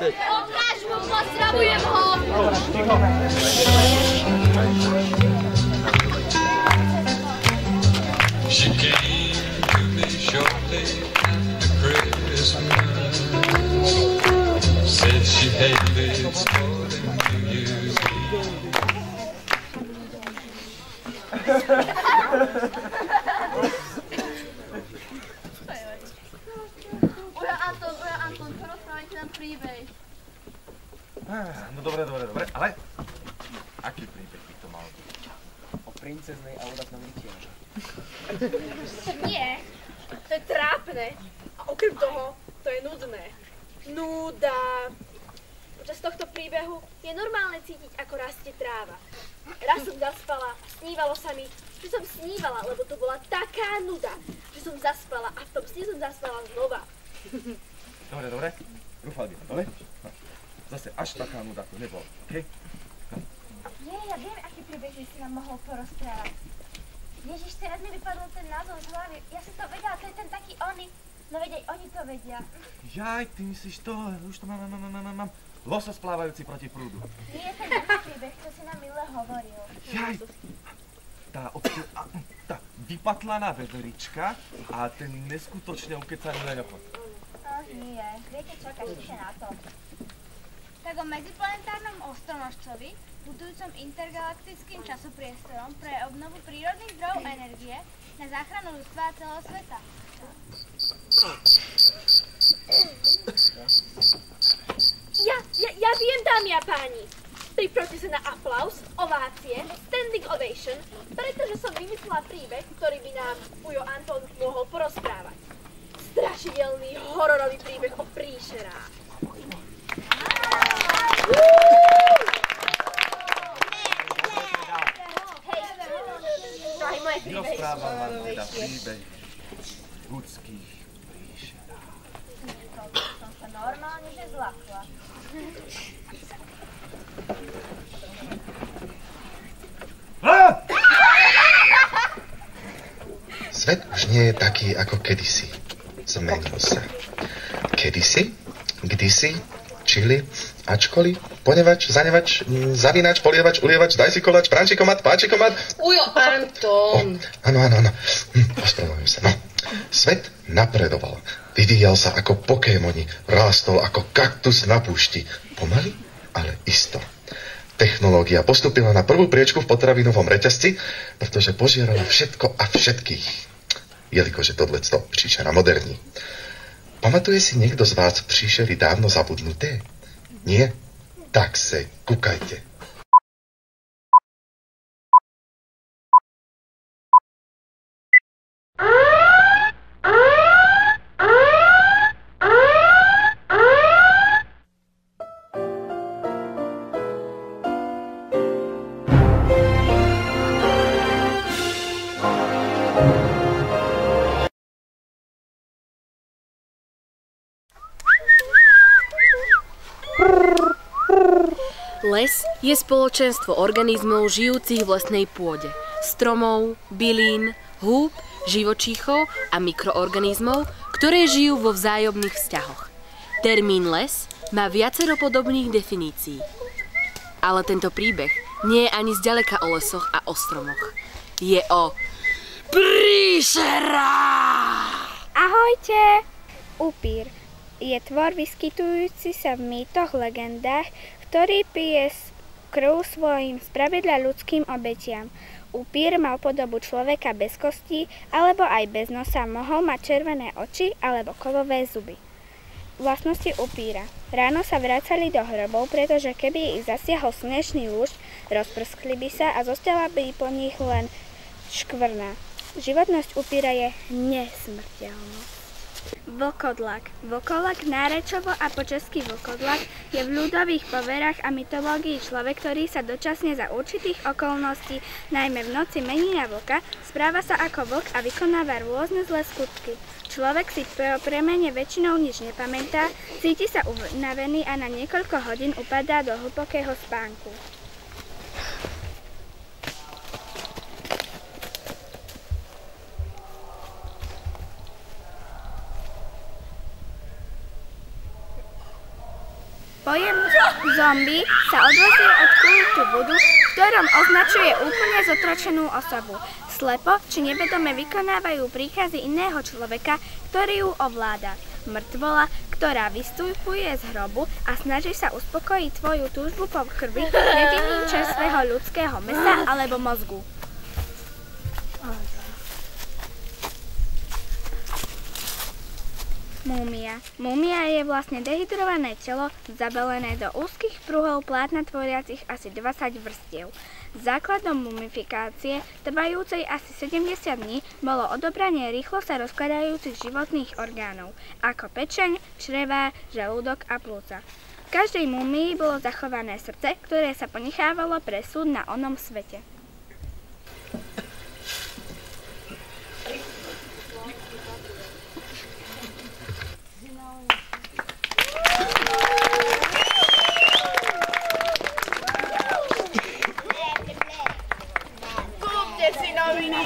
Ukáž mu, pozdravujem ho! She came to me shortly after Christmas. Said she hated spoiling New Year's Eve. Ujo Anton, porozprávajte nám príbeh. No dobre, ale aký príbeh by to mal byť? O princeznej a údatnom rytierovi. Nie, to je trápne. A okrem toho, to je nudné. Nuda. Počas tohto príbehu je normálne cítiť, ako rastie tráva. Raz som zaspala a snívalo sa mi, že som snívala, lebo to bola taká nuda, že som zaspala a v tom sne som zaspala znova. Dobre, rúfal by som, dobre? No. Zase až taká nuda to nebolo, okej? Nie, ja viem, aký príbeh by si vám mohol porozprávať. Ježiš, teraz mi vypadol ten názov z hlavy. Ja som to vedela, to je ten taký oný. No veď aj oni to vedia. Jaj, ty myslíš to, už to mám. Losos plávajúci proti prúdu. Nie, ten druhý príbeh, čo si nám Mile hovoril. Jaj, tá vypatlaná veverička a ten neskutočne ukecaný lenopod. Nie, viete čo, kašlite na to. Tak o medziplanetárnom ostronožcovi, putujúcom intergalaktickým časopriestorom pre obnovu prírodných zdrojov energie na záchranu ľudstva a celého sveta. Ja viem, dámy a páni. Pripravte sa na aplaus, ovácie, standing ovation, pretože som vymyslela príbeh, ktorý by nám Ujo Anton mohol porozprávať. Strašidelný hororový príbeh o príšerách. Drahí moje príbehy. Rozprávam vám teda príbeh ľudských príšerách. Som sa normálne, že zlakla. Svet už nie je taký ako kedysi. Zmenil sa. Kedysi, kdysi, čili, ačkoli, ponevač, zanevač, zavinač, polievač, ulievač, daj si koláč, prančikomat, páčikomat. Ujo, Anton. Áno. Ospravedlňujem sa. No. Svet napredoval. Vyvíjal sa ako Pokémoni. Rástol ako kaktus na púšti. Pomaly, ale isto. Technológia postúpila na prvú priečku v potravinovom reťazci, pretože požierala všetko a všetkých. Jelikož je tohleto príšera moderní. Pamatuje si niekto z vás príšery dávno zabudnuté? Nie? Tak se kúkajte. Les je spoločenstvo organizmov žijúcich v lesnej pôde. Stromov, bylín, húb, živočíchov a mikroorganizmov, ktoré žijú vo vzájomných vzťahoch. Termín les má viacero podobných definícií. Ale tento príbeh nie je ani zďaleka o lesoch a o stromoch. Je o príšerách! Ahojte! Upír je tvor vyskytujúci sa v mýtoch, legendách, ktorý pije krv svojim spravidla ľudským obetiam. Upír mal podobu človeka bez kostí alebo aj bez nosa, mohol mať červené oči alebo kovové zuby. Vlastnosti upíra. Ráno sa vracali do hrobov, pretože keby ich zasiahol slnečný lúč, rozprskli by sa a zostala by po nich len škvrna. Životnosť upíra je nesmrteľnosť. Vlkodlak. Vlkodlak nárečovo a po česky vlkodlak je v ľudových poverách a mytológii človek, ktorý sa dočasne za určitých okolností, najmä v noci mení na vlka, správa sa ako vlk a vykonáva rôzne zlé skutky. Človek si po premene väčšinou nič nepamätá, cíti sa unavený a na niekoľko hodín upadá do hlbokého spánku. Pojem zombie sa odvozuje od kultu vudu, v ktorom označuje úplne zotročenú osobu. Slepo či nevedome vykonávajú príkazy iného človeka, ktorý ju ovláda. Mŕtvola, ktorá vystupuje z hrobu a snaží sa uspokojiť tvoju túžbu po krvi, jediným čerstvého ľudského mäsa alebo mozgu. Múmia. Múmia je vlastne dehydrované telo zabalené do úzkych pruhov plátna tvoriacich asi 20 vrstiev. Základom mumifikácie, trvajúcej asi 70 dní, bolo odobranie rýchlo sa rozkladajúcich životných orgánov, ako pečeň, črevá, žalúdok a plúca. V každej múmii bolo zachované srdce, ktoré sa ponechávalo pre súd na onom svete.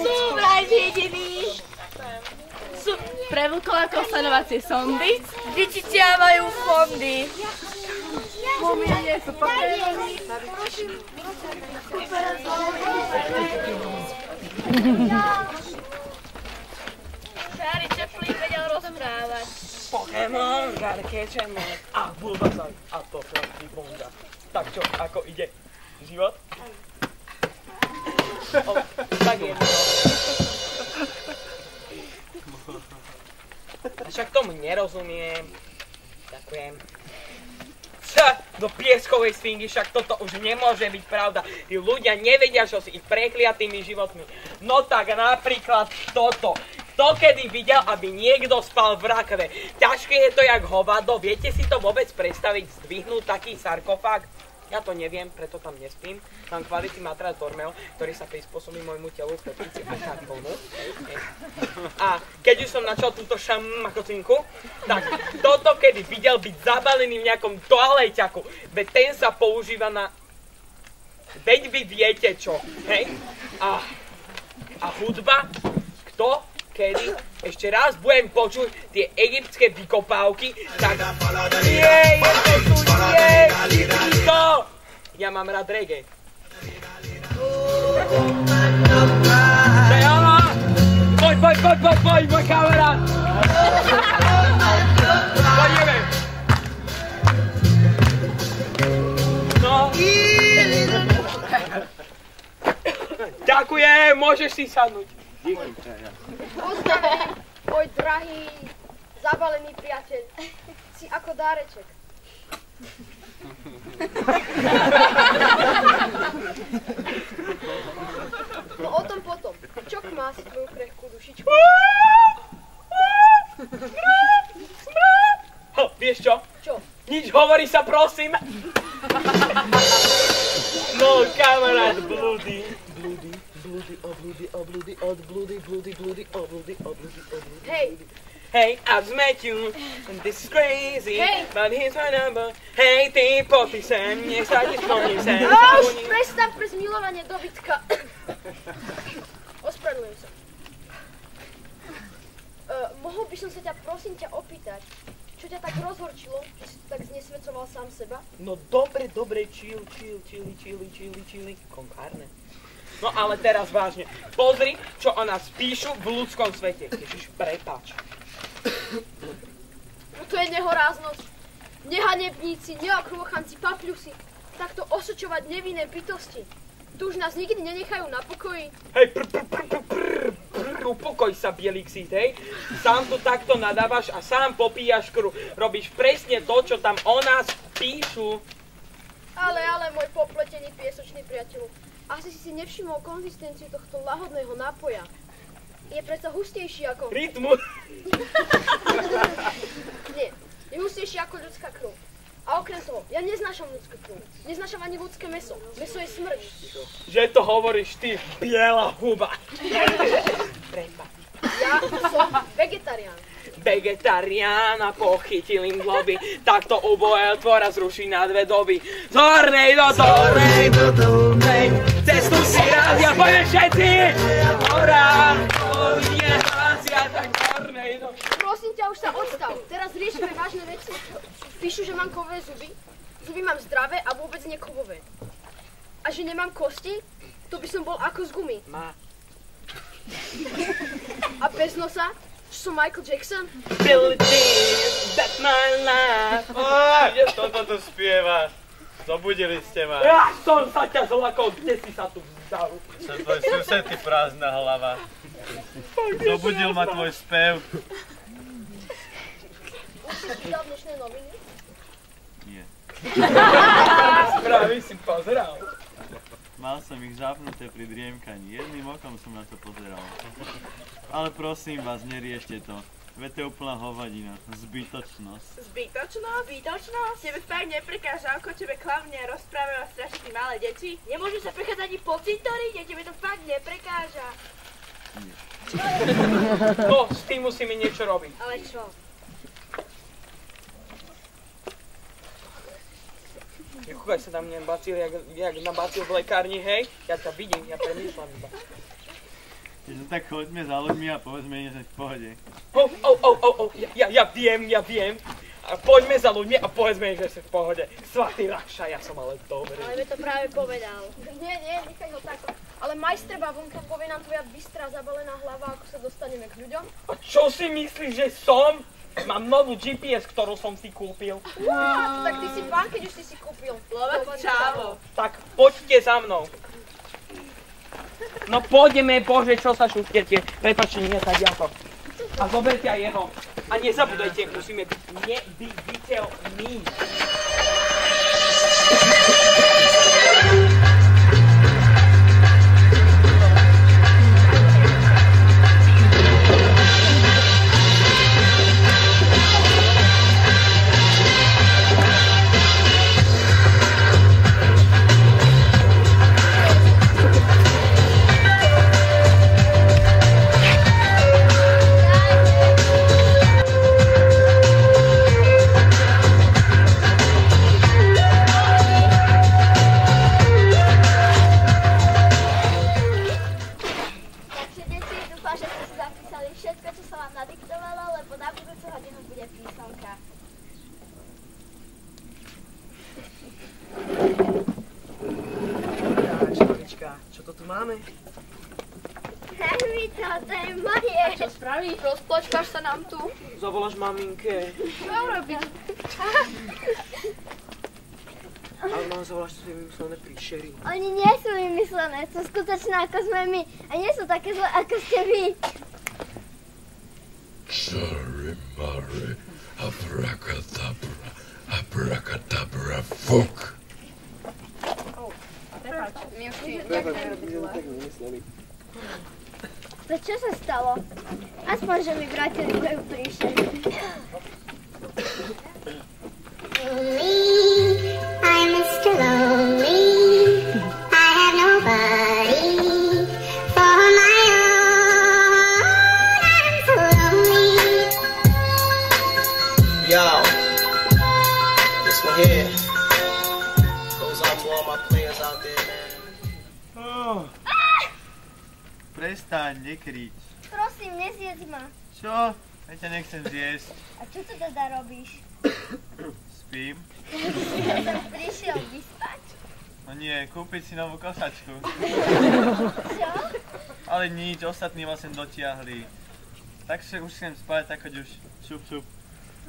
Sú vraj jediní. Sú pre vlkov ako sledovacie sondy. Vyčiťávajú fondy. Múmie nie sú pokojní. Charlie Chaplin vedel rozprávať. Pokémon, Garkečemon a Bulbasaur a to platí bonga. Tak čo, ako ide život? Tak je. Však tomu nerozumiem. Ďakujem. Do pieskovej sfingy, však toto už nemôže byť pravda. Tí ľudia nevedia, čo si ich prekliatými životmi. No tak napríklad toto. Kto kedy videl, aby niekto spal v rakve? Ťažké je to jak hovado. Viete si to vôbec predstaviť, zdvihnúť taký sarkofág? Ja to neviem, preto tam nespím. Mám kvalitný matrác Dormeo, ktorý sa prispôsobí môjmu telu v teplici a šatkovnu. A keď už som načal túto šamakocinku, tak toto kedy videl byť zabalený v nejakom toaleťaku. Veď ten sa používa na... Veď vy viete čo, hej? A hudba? Kto? Kedy? Ešte raz budem počuť tie egyptské vykopávky, tak... Nie, je to tu, nie! To! Ja mám rád reggae. To je ono! Poď, môj kamarát! Poďme! No! Ďakujem, môžeš si sadnúť. Pozdravím, môj drahý, zabalený priateľ. Si ako dáreček. No o tom potom. Čok má si tvoju krehkú dušičku. Vieš čo? Čo? Nič, hovorí sa, prosím. No, kamarát, blúdy. Hej. Hey, I've met you, and this is crazy, Hej. but here's my number. Hej, ty, popi sem, nech sa ti splním sem. Už prestaň pre zmilovanie dobytka. Ospravedlňujem sa. Mohol by som sa ťa, prosím ťa, opýtať, čo ťa tak rozhorčilo, že si tak znesvedcoval sám seba? No dobre, chill, konkárne. No ale teraz vážne, pozri, čo o nás píšu v ľudskom svete. Ježiš, prepáč. No to je nehoráznosť. Nehanebníci, neokrôchanci, papľusy. Takto osočovať nevinné bytosti. Tu už nás nikdy nenechajú na pokoji. Hej, upokoj sa, bielý ksít, hej. Sám tu takto nadávaš a sám popíjaš krv. Robíš presne to, čo tam o nás píšu. Ale, môj popletený piesočný priateľu. Asi si nevšimol konzistenciu tohto lahodného nápoja. Je predsa hustejší ako... Rytmus. Nie, je hustejší ako ľudská krv. A okrem toho, ja neznášam ľudskú krv. Neznášam ani ľudské mäso. Mäso je smrť. Že to hovoríš ty, biela huba. Ja som vegetarián. Vegetariána pochytil im globy, takto ubojel tvora zruší na dve doby. Tornado, cestu si rádia, poďme všetci! Hurá, povidie hlasia, tak tornado. Prosím ťa, už sa odstav. Teraz riešime vážne veci. Píšu, že mám kovové zuby. Zuby mám zdravé a vôbec nekovové. A že nemám kosti, to by som bol ako z gumy. Má. A bez nosa, že som Michael Jackson? Billie Jean, that's my life. Toto tu spievaš. Zobudili ste ma. Ja som sa ťa zlakol, kde si sa tu vzdal? Som tvoj sused, ty prázdna hlava. Zobudil ma tvoj spev. Už si čítal dnešné noviny? Nie. Správy si pozeral. Mal som ich zapnuté pri driemkaní. Jedným okom som na to pozeral. Ale prosím vás, neriešte to. Veď to je úplná hovadina. Zbytočnosť. Zbytočnosť? Zbytočnosť? Tebe fakt neprekáža, ako tebe klavne rozprávajú a strašne tí malé deti? Nemôžu sa prechádzať ani po cintoríne, tebe to fakt neprekáža. Nie. No, s tým musíme niečo robiť. Ale čo? Nekúkaj sa na mňa, bacil, jak na bacil v lekárni, hej? Ja ťa vidím, ja premýšľam iba. No tak choďme za ľuďmi a povedzme, že sme v pohode. Ja viem. A poďme za ľuďmi a povedzme, že sme v pohode. Svatý Rakša, ja som ale dobrý. Ale mi to práve povedal. Nie, nechaj ho tak. Ale majster Bavonka, povie nám tvoja bystrá zabalená hlava, ako sa dostaneme k ľuďom. A čo si myslíš, že som? Mám novú GPS, ktorú som si kúpil. Tak ty si pán, keď už si kúpil. Lovec čávo. Tak poďte za mnou. No pôjdeme, bože, čo sa šustiete. Prepáčte, nie tak ako. A zoberte aj jeho. A nezabudajte, musíme byť neviditeľní. Čo to tu máme? Nech to je moje. A čo spravíš? Rozplačkáš sa nám tu? Zavoláš maminke. Čo urobíš? Ale mám zavoláš, čo sú vymyslené príšery. Oni nie sú vymyslené, sú skutočné ako sme my. A nie sú také zlé ako ste vy. Sorry, Mary. Abracadabra, fuck. Prepáč, my už ti To čo sa stalo? Aspoň, že mi vrátili moju príšeru. I'm Mr. Lonely. I have nobody for my own. I'm so lonely. Yo, this one here goes out to all my players out there, man. Prestaň, nekrič. Prosím, nezjedz ma. Čo? Ja ťa nechcem zjesť. A čo tu teda robíš? Spím. Ja som prišiel vyspať. No nie, kúpiť si novú kosačku. Čo? Ale nič, ostatní ma sem dotiahli. Takže už chcem spať, tak choď už. Šup, šup.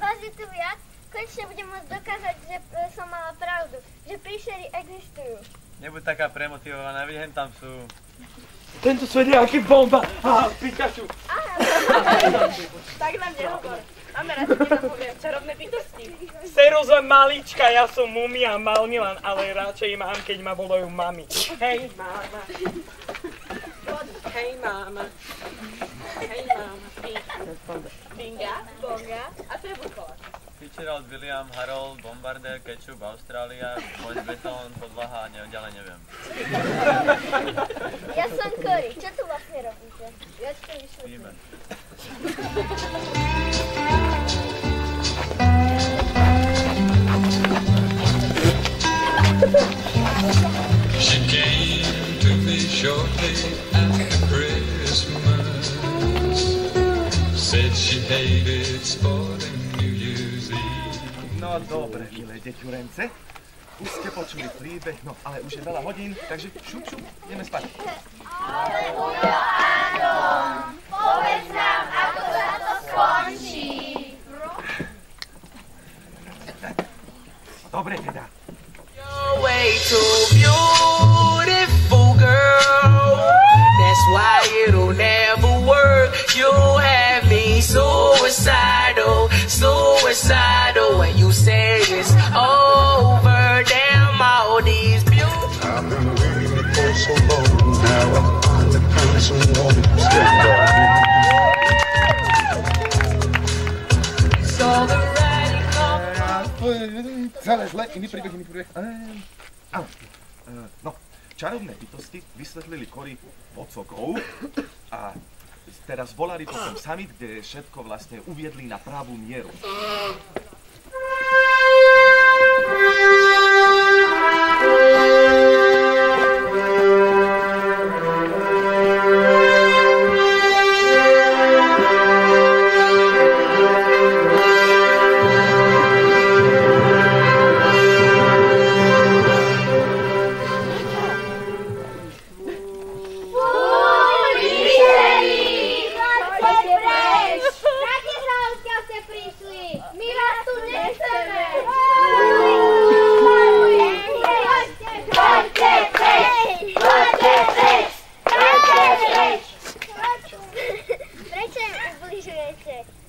Vás je tu viac? Konečne budem môcť dokázať, že som mala pravdu. Že príšery existujú. Nebuď taká premotivovaná, vidím, tam sú. Tento svet je aký bomba! Á, Pikachu! Tak nám nehovor. Máme raz, kde nám povie čarovné bytosti. Seruza malička, ja som mumia mal Milan, ale radšej mám, keď ma volajú mami. Hej, máma. Hej, máma. Hej, máma. Binga, bonga a to je Bukola. Fitzgerald, William, Harold, Bombarder, Ketchup, Austrália, Poď betón, podlaha a ďalej neviem. Ja som Cory. Čo tu vlastne robíte? Ja ti to vyšľujem. She came to me shortly after Christmas. Said she hated sporting New Year's Eve. No dobre, milé deťurence. už ste počuli príbeh, no ale už je veľa hodín, takže šup, ideme spať. Aleluja, áno. Povedz nám, ako sa to skončí. Dobre teda. You're way too beautiful, girl. That's why it'll never work. You have me suicidal when you say it's over. Damn all these beautiful. I've been waiting for so long. Now I finally found someone who's So the Celé zle, iný príbeh. Áno. No, čarovné bytosti vysvetlili Cory vodcokov a teraz volali potom summit, kde všetko vlastne uviedli na pravú mieru.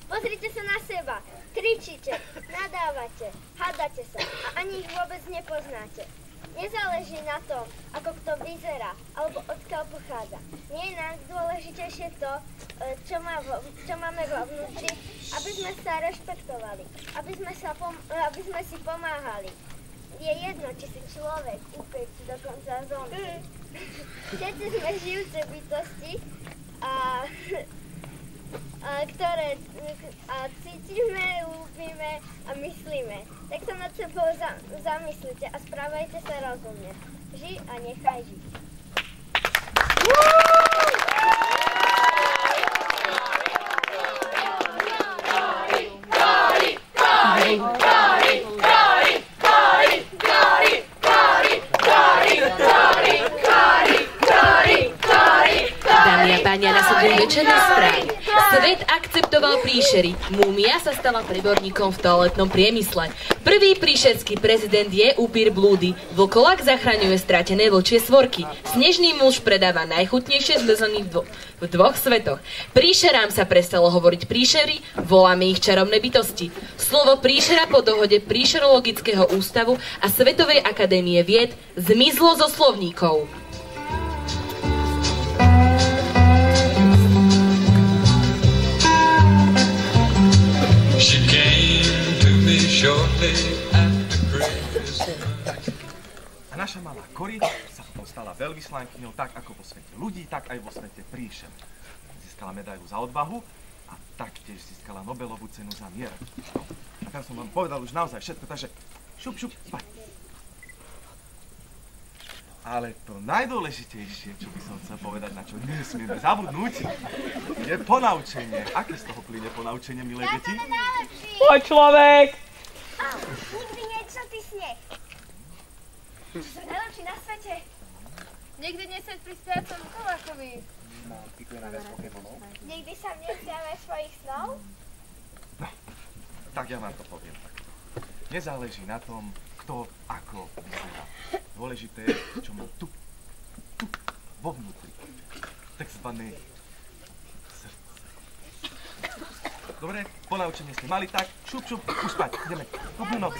Pozrite sa na seba, kričíte, nadávate, hádate sa a ani ich vôbec nepoznáte. Nezáleží na tom, ako kto vyzerá alebo odkiaľ pochádza. Nie je najdôležitejšie to, čo máme vo vnútri, aby sme sa rešpektovali, aby sme si pomáhali. Je jedno, či si človek, upec, dokonca zombie. Všetci sme žijúce bytosti ktoré cítime, ľúbime a myslíme. Tak sa nad sebou zamyslite a správajte sa rozumne. Žij a nechaj žiť. Dámy a páni, nasledujú večerné správy. Svet akceptoval príšery. Múmia sa stala preborníkom v toaletnom priemysle. Prvý príšerský prezident je upír blúdy. Vlkolak zachraňuje stratené vlčie svorky. Snežný muž predáva najchutnejšie zmrzliny v dvoch svetoch. Príšerám sa prestalo hovoriť príšery, voláme ich čarovné bytosti. Slovo príšera po dohode Príšerologického ústavu a Svetovej akadémie vied zmizlo zo slovníkov. She came to me shortly after Christmas. A naša malá Cory sa potom stala veľvyslankyňou tak ako vo svete ľudí, tak aj vo svete príšer. Získala medailu za odvahu a taktiež získala Nobelovú cenu za mier. A teraz som vám povedal už naozaj všetko, takže šup, spať. Ale to najdôležitejšie, čo by som chcel povedať, na čo nesmieme zabudnúť, je ponaučenie. Aké z toho plyne ponaučenie, milé deti? Poď, človek! Nikdy nečnutý sneh. Čo sa najlepší na svete? Nikdy neseď pri spiacom Kolákovi. Nikdy sa nevzdáme svojich snov? No, tak ja vám to poviem tak. Nezáleží na tom, kto ako vyzerá. Dôležité je, čo má tu, vo vnútri. Takzvané srdce. Dobre, ponaučenie ste mali, tak šup, už spať, ideme. Dobrú noc.